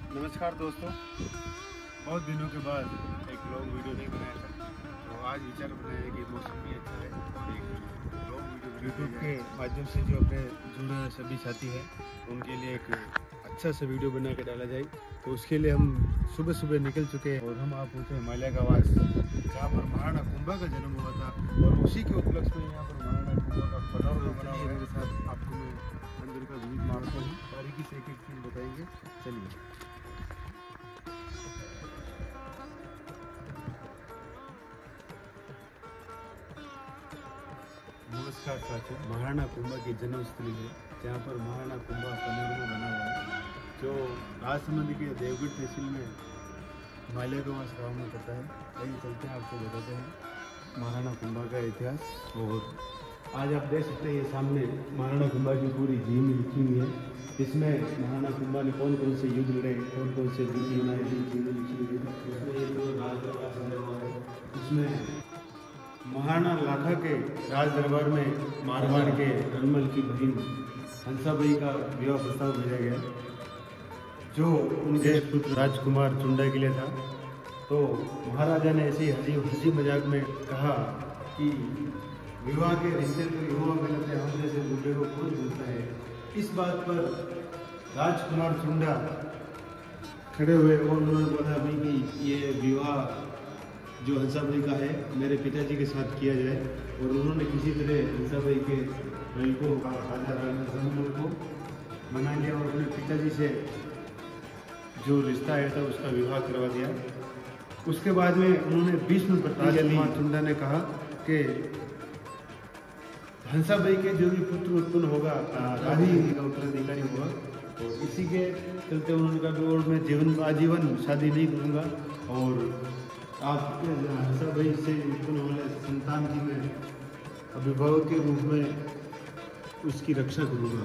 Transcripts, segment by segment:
नमस्कार दोस्तों, बहुत दिनों के बाद एक ब्लॉग वीडियो नहीं बनाया था, तो आज विचार बनाया कि मौसम भी अच्छा है और एक ब्लॉग वीडियो यूट्यूब के माध्यम से जो अपने जुड़े सभी साथी हैं उनके लिए एक अच्छा सा वीडियो बना के डाला जाए। तो उसके लिए हम सुबह सुबह निकल चुके हैं और हम आप पहुँचे हिमालय का वास, जहाँ पर महाराणा कुंभा का जन्म हुआ था और उसी के उपलक्ष्य में यहाँ पर महाराणा कुंभा का पटावा बना हुआ है। मेरे साथ आपको मैं अंदर का विजिट मारता हूँ, बारीकी से एक एक चीज़ बताएंगे। चलिए। नमस्कार साथियों, महाराणा कुंभा की जन्मस्थली है जहाँ पर महाराणा कुंभा पनोरमा बना हुआ है, जो राजसमंद के देवगढ़ तहसील में हिमालय के वास गाँव में पड़ता है। आइए चलते हैं, आपको बताते हैं महाराणा कुंभा का इतिहास। और आज आप देख सकते हैं ये सामने महाराणा कुंभा की पूरी जीवनी लिखी हुई है। इसमें महाराणा कुंभा ने कौन कौन से युद्ध लड़े, कौन कौन से युद्ध बनाए, जीवनी लिखी हुई है। उसमें एक राज दरबार सजा हुआ है, उसमें महाराणा लाखा के राज दरबार में मारवाड़ के रनमल की बहन हंसाबाई का विवाह प्रस्ताव भेजा गया, जो उनके पुत्र राजकुमार चुंडा के लिए था। तो महाराजा ने ऐसे ही हंसी मजाक में कहा कि विवाह के रिश्ते तो युवा मिलते हैं, हम जैसे बूढ़े को खुद मिलता है। इस बात पर राजकुमार चुंडा खड़े हुए और उन्होंने बोला भाई कि ये विवाह जो हंसाबाई का है मेरे पिताजी के साथ किया जाए। और उन्होंने किसी तरह हंसाबाई के भाई को राजा रणथंभोर को मना लिया और अपने पिताजी से जो रिश्ता आया था उसका विवाह करवा दिया। उसके बाद में उन्होंने भीष्म प्रतिज्ञा चुंडा ने कहा कि हंसाबाई के जो भी पुत्र उत्पन्न होगा राजी का उत्तराधिकारी होगा। तो इसी के चलते उन्होंने कहा और मैं जीवन आजीवन शादी नहीं करूँगा और आप हंसाबाई से उत्पन्न होने संतान की मैं अभिभावक के रूप में उसकी रक्षा करूँगा।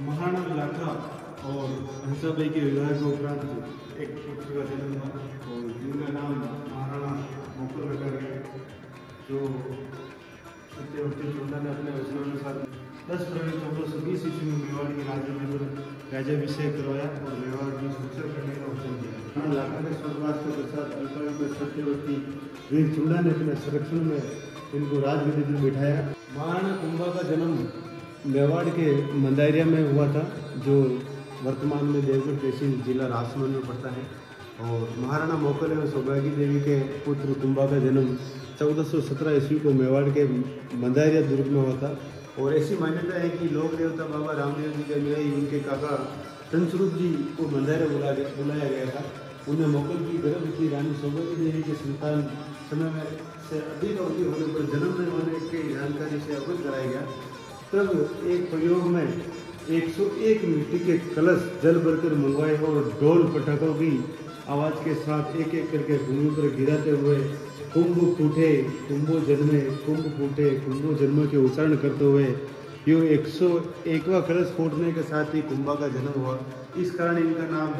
महाराणा लाखा और हंसाबाई के विवाह के उपरांत एक पुत्र का जन्म हुआ और जिनका नाम महाराणा मोकल रखा गया, जो सत्यवर्ती चुंडा ने अपने वचनानुसार 10 फरवरी 1420 ईस्वी में मेवाड़ की राजधानी पर राज्याभिषेक करवाया और मेवाड़ की सुरक्षा करने का वचन दिया। लाखा के स्वर्गवास के पश्चात अल्पायु में सत्यवर्ती वीर चुंडा ने अपने संरक्षण में इनको राजगद्दी पर बिठाया। महाराणा कुंभा का जन्म मेवाड़ के मंदारिया में हुआ था, जो वर्तमान में देवगढ़ तहसील जिला राजसमंद में पड़ता है। और महाराणा मोकल एवं सौभागी देवी के पुत्र कुंभा का जन्म 1417 ईस्वी को मेवाड़ के मंदारिया दुर्ग में हुआ था। और ऐसी मान्यता है कि लोक देवता बाबा रामदेव जी के अनुयायी उनके काका तंसरूप जी को मंदारिया बुलाया गया था। उन्हें मोकल की गर्भवती रानी सौभागी देवी के संतान समय में से अधिक अवधि होने पर जन्म नहीं होने की जानकारी से अवगत कराया गया। तब एक प्रयोग में 101 मिट्टी के कलश जल भरकर मंगवाए और ढोल पटाखों की आवाज़ के साथ एक एक करके भूमि पर गिराते हुए कुंभ फूटे कुंभो जन्मे, कुंभ फूटे कुंभो जन्म के उच्चारण करते हुए यो 101वां कलश फूटने के साथ ही कुंभा का जन्म हुआ। इस कारण इनका नाम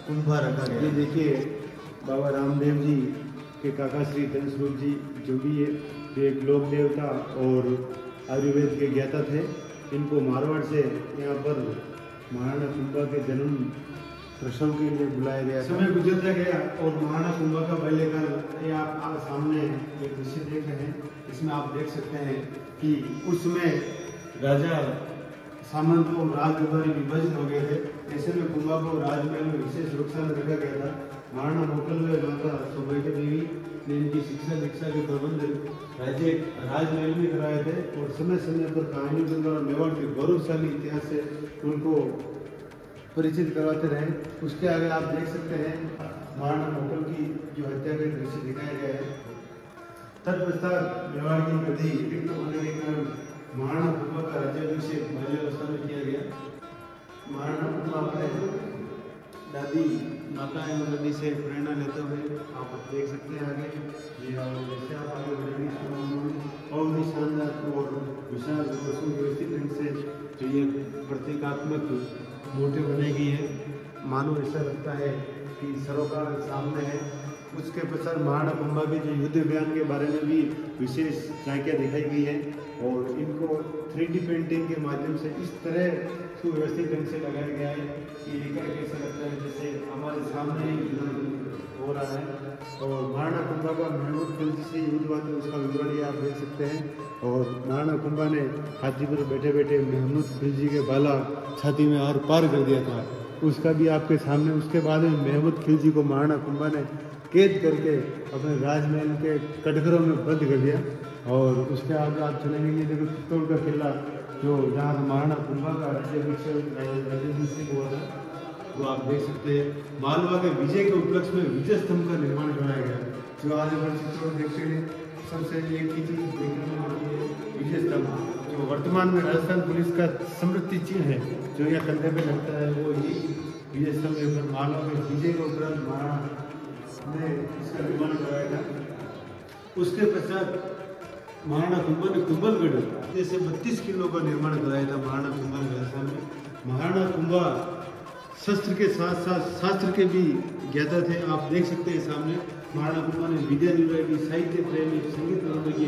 कुंभा रखा गया। ये देखिए बाबा रामदेव जी के काका श्री तंसरूप जी जो भी है, जो एक लोक देवता और आयुर्वेद के ज्ञाता थे। इनको मारवाड़ से यहाँ पर महाराणा कुंभा के जन्म प्रसव के लिए बुलाया गया। समय गुजरता गया और महाराणा कुंभा का बाल्यकाल, ये आप सामने एक दृश्य देख रहे हैं। इसमें आप देख सकते हैं कि उसमें राजा सामंत को राजदरबारी विभाजित हो गए थे। ऐसे में कुंभा को राजमहल में विशेष सुरक्षा में रखा गया था। महाराणा मोकल में माता सौभागी देवी ने इनकी शिक्षा दीक्षा के प्रबंध राजमहल में कराए थे और समय समय पर कहानियों के द्वारा मेवाड़ के गौरवशाली इतिहास से उनको परिचित करवाते रहे। उसके आगे आप देख सकते हैं महाराणा मोकल की जो हत्या का दृश्य दिखाया गया है। तत्पश्चात मेवाड़ की गद्दी रिक्त होने के कारण महाराणा कुंभा का राज्याभिषेक बाल्यावस्था में किया गया। महाराणा कुंभा अपने दादी माता एवं नदी से प्रेरणा लेते हुए आप देख सकते हैं आगे ये जैसे आप आगे बढ़ेंगे और भी शानदार और विशाल व्यवस्थित ढंग से जो ये प्रतीकात्मक मूर्ति बनेगी है, मानो ऐसा लगता है कि सरोकार सामने है। उसके पश्चात महाराणा कुंभा के जो युद्ध अभियान के बारे में भी विशेष झांकियाँ दिखाई गई है और इनको 3D पेंटिंग के माध्यम से इस तरह सुव्यवस्थित ढंग से लगाया गया है कि एक ऐसा लगता है सामने हो रहा है और महाराणा कुंभा का महमूद खिलजी से युद्ध हुआ तो उसका विवरण ये आप देख सकते हैं। और महाराणा कुंभा ने हाथी पर बैठे बैठे महमूद खिलजी के बाला छाती में आर पार कर दिया था, उसका भी आपके सामने। उसके बाद में महमूद खिलजी को महाराणा कुंभा ने कैद करके अपने राजमहल के कटघरों में बंद कर दिया। और उसके आगे आप चलेंगे, ये देखो चित्तौड़ का किला जो जहाँ महाराणा कुंभा का राज्याभिषेक हुआ था वो आप देख सकते हैं। मालवा के विजय के उपलक्ष्य में विजय स्तंभ का निर्माण कराया गया, जो आज अगर चित्तौड़ देखते हैं सबसे एक ही चीज देखने को मिलती है, विजय स्तंभ जो वर्तमान में राजस्थान पुलिस का स्मृति चिन्ह है जो यहाँ कंधे पे लगता है, वो ही विजय स्तंभ है। मालवा के विजय के उपरांत महाराणा ने इसका निर्माण कराया था। उसके पश्चात महाराणा कुंभा ने कुंभलगढ़ जैसे 32 किलो का निर्माण कराया था महाराणा कुंभा ने राजस्थान में। महाराणा कुंभा शस्त्र के साथ साथ शास्त्र के भी ज्ञाता थे, आप देख सकते हैं सामने। महाराणा कुंभा ने विद्या निर्वाही, साहित्य प्रेमी, संगीत के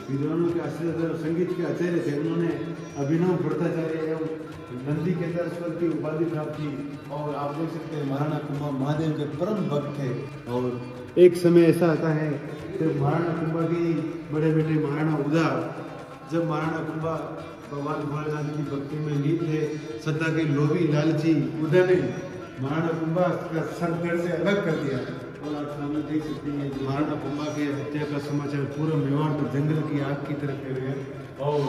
विद्वानों के आश्रय संगीत के आचार्य थे। उन्होंने अभिनव भट्टाचार्य एवं नंदी केदारेश्वर की उपाधि प्राप्त की। और आप देख सकते हैं महाराणा कुंभा महादेव के परम भक्त थे। और एक समय ऐसा आता है जब महाराणा कुंभा की बड़े बेटे महाराणा उदा, जब महाराणा कुंभा भगवान भोलेनाथ की भक्ति में लीन थे, सत्ता के लोभी लालची उदय ने महाराणा कुंभा का सर से अलग कर दिया। और आप सामने देख सकते हैं महाराणा कुंभा के हत्या का समाचार पूरा मेवाड़ में जंगल की आग की तरफ फैल गया और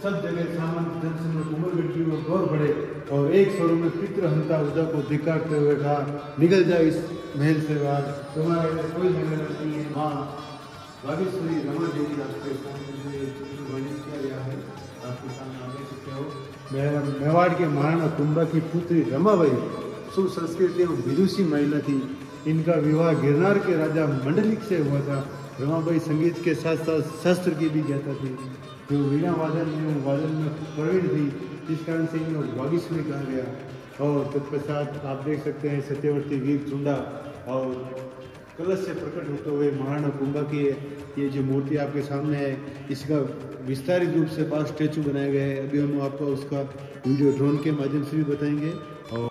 सब जगह सामान्य जनसमूह कुंभलगढ़ की ओर दौड़ बढ़े। और एक स्वरों में पितृहंता उदा को धिक्कारते हुए कहा, निकल जाओ इस महल से बाहर, तुम्हारे लिए कोई महल नहीं है। माँ भागेश्वरी रमा देवी आपके सामने चित्र वर्णित किया गया है, आपके सामने आप देख सकते हो। मेवाड़ के महाराणा कुंभा की पुत्री रमाबाई सुसंस्कृत एवं विदुषी महिला थी। इनका विवाह गिरनार के राजा मंडलिक से हुआ था। रमाबाई संगीत के साथ साथ शास्त्र की भी ज्ञाता थी, जो वीणा वादन एवं वादन में प्रवीण थी, जिस कारण से इन्हें वागीश्वरी कहा गया। और तत्पश्चात आप देख सकते हैं सत्यवर्ती वीर चुंडा और कलश से प्रकट होते हुए महाराणा कुंभा की ये जो मूर्ति आपके सामने है, इसका विस्तारित रूप से बाहर स्टैचू बनाया गया है। अभी हम आपको उसका वीडियो ड्रोन के माध्यम से भी बताएंगे। और